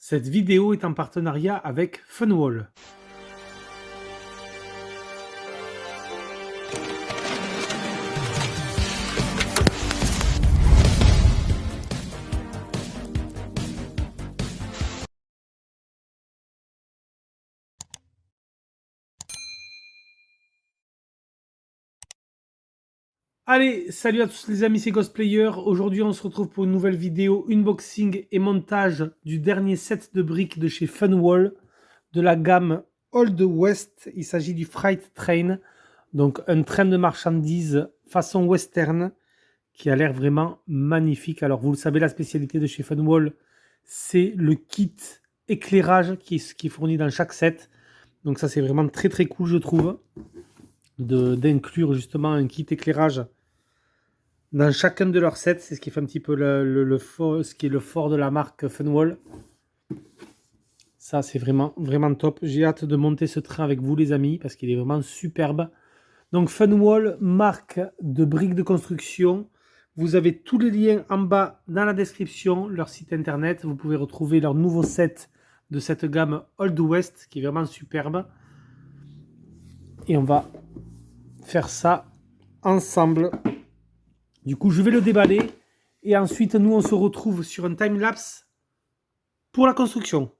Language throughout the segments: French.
Cette vidéo est en partenariat avec Funwall. Allez, salut à tous les amis, c'est Ghostplayer. Aujourd'hui, on se retrouve pour une nouvelle vidéo unboxing et montage du dernier set de briques de chez Funwall de la gamme Old West. Il s'agit du Freight Train, donc un train de marchandises façon western qui a l'air vraiment magnifique. Alors, vous le savez, la spécialité de chez Funwall, c'est le kit éclairage qui est fourni dans chaque set. Donc ça, c'est vraiment très très cool, je trouve, d'inclure justement un kit éclairage dans chacun de leurs sets. C'est ce qui fait un petit peu ce qui est le fort de la marque Funwall. Ça, c'est vraiment, vraiment top. J'ai hâte de monter ce train avec vous, les amis, parce qu'il est vraiment superbe. Donc, Funwall, marque de briques de construction. Vous avez tous les liens en bas dans la description, leur site internet. Vous pouvez retrouver leur nouveau set de cette gamme Old West, qui est vraiment superbe. Et on va faire ça ensemble. Du coup, je vais le déballer. Et ensuite, nous, on se retrouve sur un time-lapse pour la construction.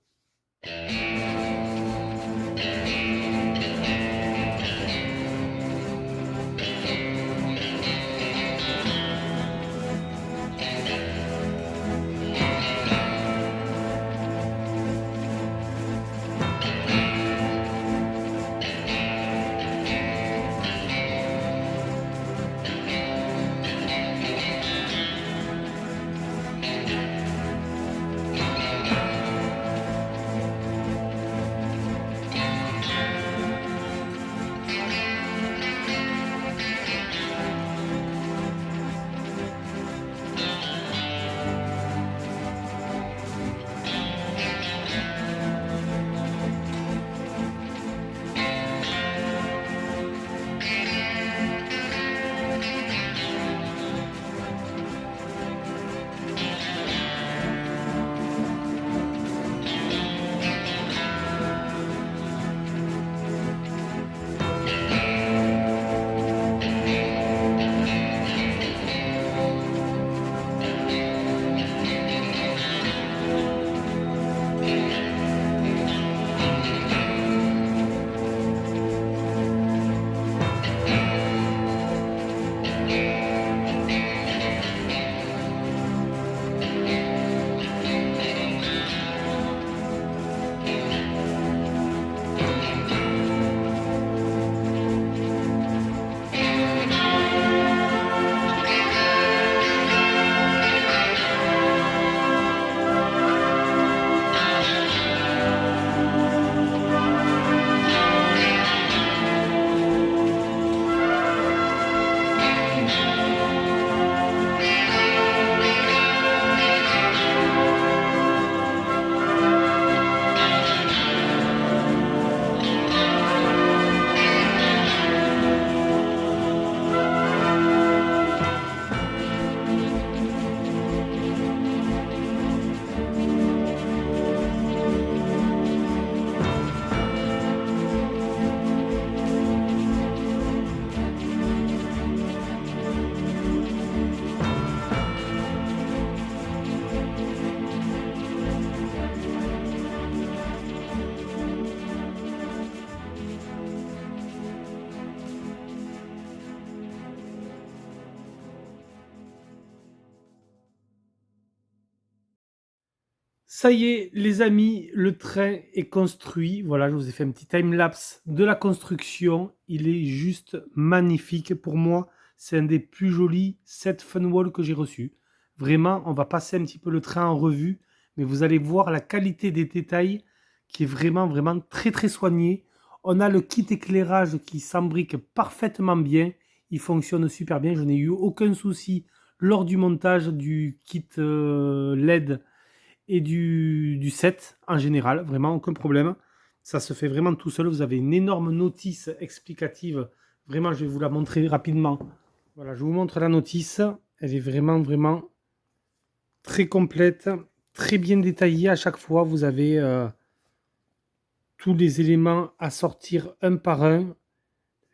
Ça y est, les amis, le train est construit. Voilà, je vous ai fait un petit time-lapse de la construction. Il est juste magnifique. Pour moi, c'est un des plus jolis sets Funwall que j'ai reçus. Vraiment, on va passer un petit peu le train en revue, mais vous allez voir la qualité des détails qui est vraiment, vraiment très, très soignée. On a le kit éclairage qui s'embrique parfaitement bien. Il fonctionne super bien. Je n'ai eu aucun souci lors du montage du kit LED et du set en général, vraiment aucun problème. Ça se fait vraiment tout seul. Vous avez une énorme notice explicative. Vraiment, je vais vous la montrer rapidement. Voilà, je vous montre la notice. Elle est vraiment, vraiment très complète, très bien détaillé à chaque fois. Vous avez tous les éléments à sortir un par un.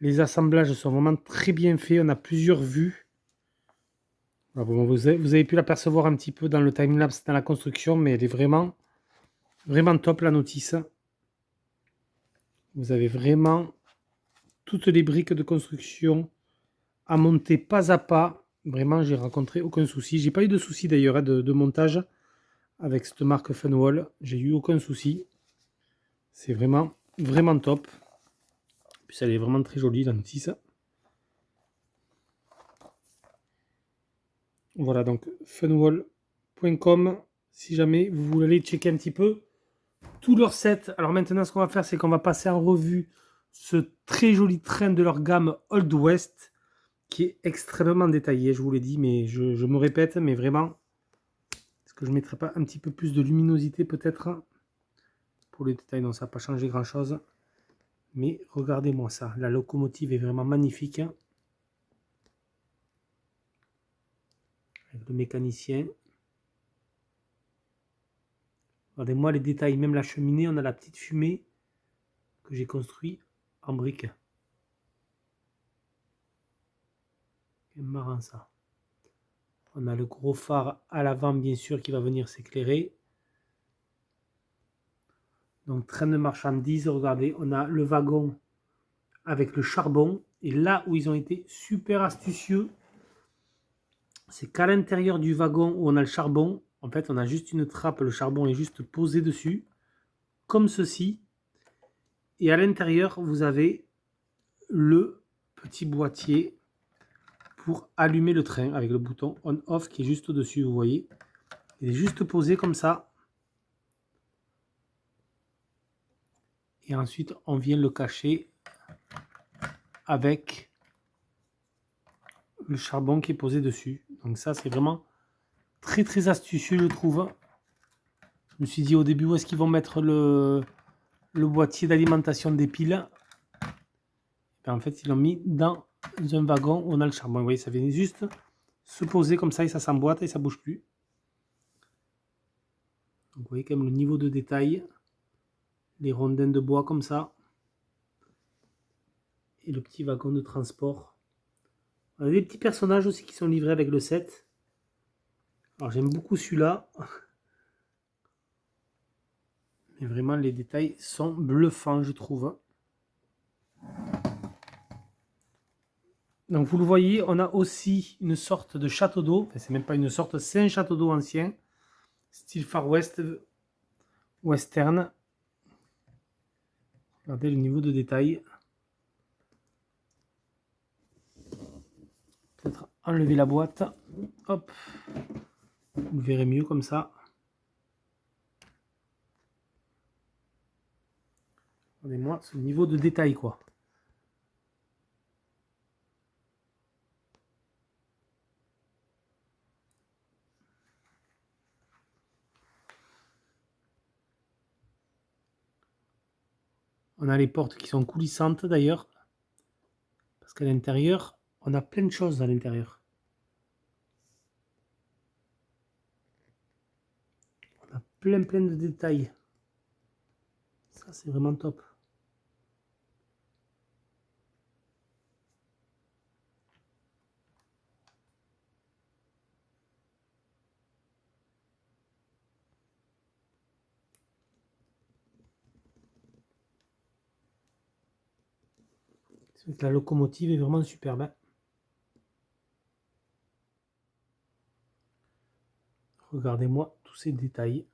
Les assemblages sont vraiment très bien faits. On a plusieurs vues. Alors, bon, vous avez pu l'apercevoir un petit peu dans le timelapse dans la construction, mais elle est vraiment, vraiment top la notice. Vous avez vraiment toutes les briques de construction à monter pas à pas. Vraiment, j'ai rencontré aucun souci. J'ai pas eu de souci d'ailleurs de montage avec cette marque Funwall. J'ai eu aucun souci. C'est vraiment, vraiment top. Puis elle est vraiment très jolie la notice. Voilà, donc funwall.com si jamais vous voulez aller checker un petit peu tous leurs sets. Alors maintenant, ce qu'on va faire, c'est qu'on va passer en revue ce très joli train de leur gamme Old West qui est extrêmement détaillé, je vous l'ai dit, mais je me répète, mais vraiment, est-ce que je ne mettrais pas un petit peu plus de luminosité peut-être pour les détails? Non, ça n'a pas changé grand-chose. Mais regardez-moi ça, la locomotive est vraiment magnifique. Avec le mécanicien. Regardez-moi les détails, même la cheminée, on a la petite fumée que j'ai construite en briques. C'est marrant ça. On a le gros phare à l'avant, bien sûr, qui va venir s'éclairer. Donc, train de marchandises, regardez, on a le wagon avec le charbon. Et là où ils ont été super astucieux, c'est qu'à l'intérieur du wagon où on a le charbon, en fait, on a juste une trappe, le charbon est juste posé dessus, comme ceci. Et à l'intérieur, vous avez le petit boîtier pour allumer le train avec le bouton on-off qui est juste au-dessus, vous voyez. Il est juste posé comme ça. Et ensuite, on vient le cacher avec le charbon qui est posé dessus. Donc ça, c'est vraiment très très astucieux, je trouve. Je me suis dit au début où est-ce qu'ils vont mettre le boîtier d'alimentation des piles. Et en fait, ils l'ont mis dans un wagon où on a le charbon. Vous voyez, ça vient juste se poser comme ça et ça s'emboîte et ça bouge plus. Donc vous voyez quand même le niveau de détail. Les rondins de bois comme ça. Et le petit wagon de transport. On a des petits personnages aussi qui sont livrés avec le set. Alors j'aime beaucoup celui-là. Mais vraiment les détails sont bluffants, je trouve. Donc vous le voyez, on a aussi une sorte de château d'eau. Enfin, c'est même pas une sorte, c'est un château d'eau ancien. Style Far West, western. Regardez le niveau de détail. Peut-être enlever la boîte. Hop. Vous le verrez mieux comme ça. Regardez-moi ce niveau de détail quoi. On a les portes qui sont coulissantes d'ailleurs. Parce qu'à l'intérieur, on a plein de choses à l'intérieur. On a plein de détails. Ça, c'est vraiment top. La locomotive est vraiment superbe. Regardez-moi tous ces détails.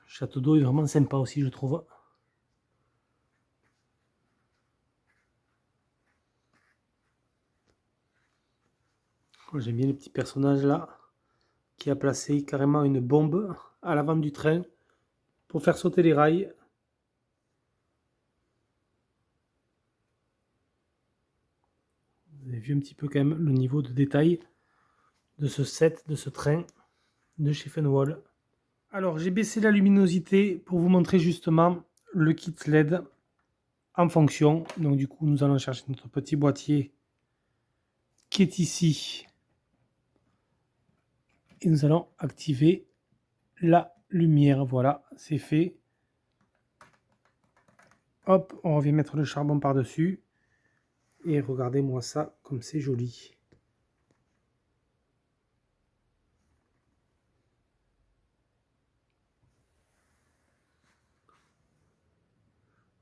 Le château d'eau est vraiment sympa aussi, je trouve. J'aime bien les petits personnages là, qui a placé carrément une bombe à l'avant du train pour faire sauter les rails. Vous avez vu un petit peu quand même le niveau de détail de ce set, de ce train de chez Fenwal. Alors j'ai baissé la luminosité pour vous montrer justement le kit LED en fonction. Donc du coup nous allons chercher notre petit boîtier qui est ici. Et nous allons activer la lumière. Voilà, c'est fait. Hop, on revient mettre le charbon par-dessus. Et regardez-moi ça, comme c'est joli.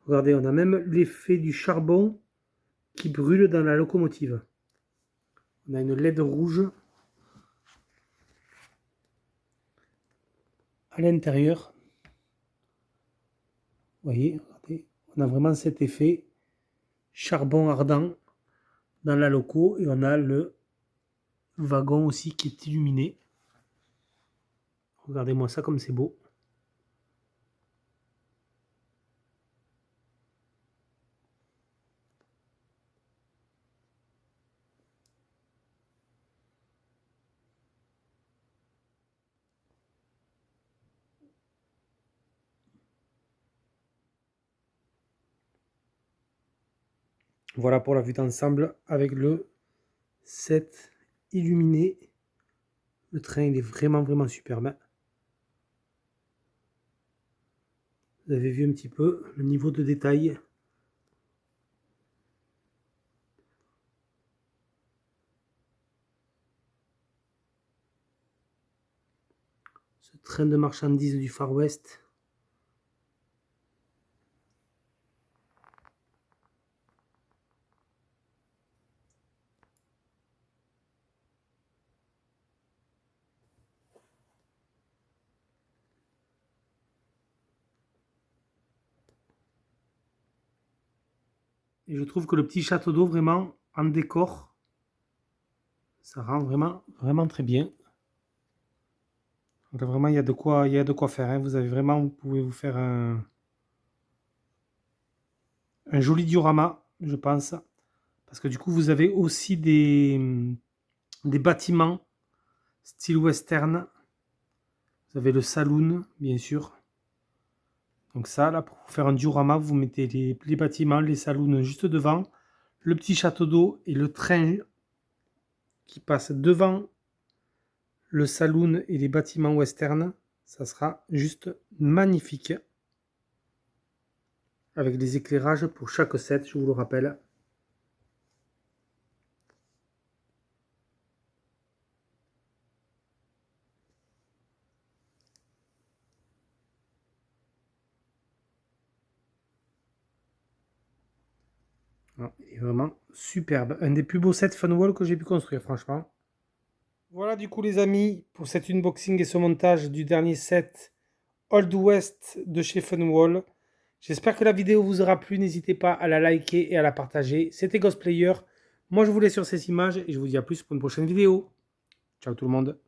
Regardez, on a même l'effet du charbon qui brûle dans la locomotive. On a une LED rouge à l'intérieur. Vous voyez, regardez, on a vraiment cet effet charbon ardent dans la loco et on a le wagon aussi qui est illuminé. Regardez-moi ça comme c'est beau. Voilà pour la vue d'ensemble avec le set illuminé. Le train il est vraiment superbe. Vous avez vu un petit peu le niveau de détail. Ce train de marchandises du Far West. Et je trouve que le petit château d'eau, vraiment, en décor, ça rend vraiment très bien. Donc là, vraiment, il y a de quoi faire. Hein. Vous pouvez vous faire un joli diorama, je pense. Parce que du coup, vous avez aussi des bâtiments style western. Vous avez le saloon, bien sûr. Donc ça, là, pour faire un diorama, vous mettez les bâtiments, les saloons juste devant, le petit château d'eau et le train qui passe devant le saloon et les bâtiments western. Ça sera juste magnifique. Avec des éclairages pour chaque set, je vous le rappelle. Il est vraiment superbe. Un des plus beaux sets Funwall que j'ai pu construire, franchement. Voilà du coup les amis, pour cet unboxing et ce montage du dernier set Old West de chez Funwall. J'espère que la vidéo vous aura plu. N'hésitez pas à la liker et à la partager. C'était Ghostplayer. Moi je vous laisse sur ces images et je vous dis à plus pour une prochaine vidéo. Ciao tout le monde.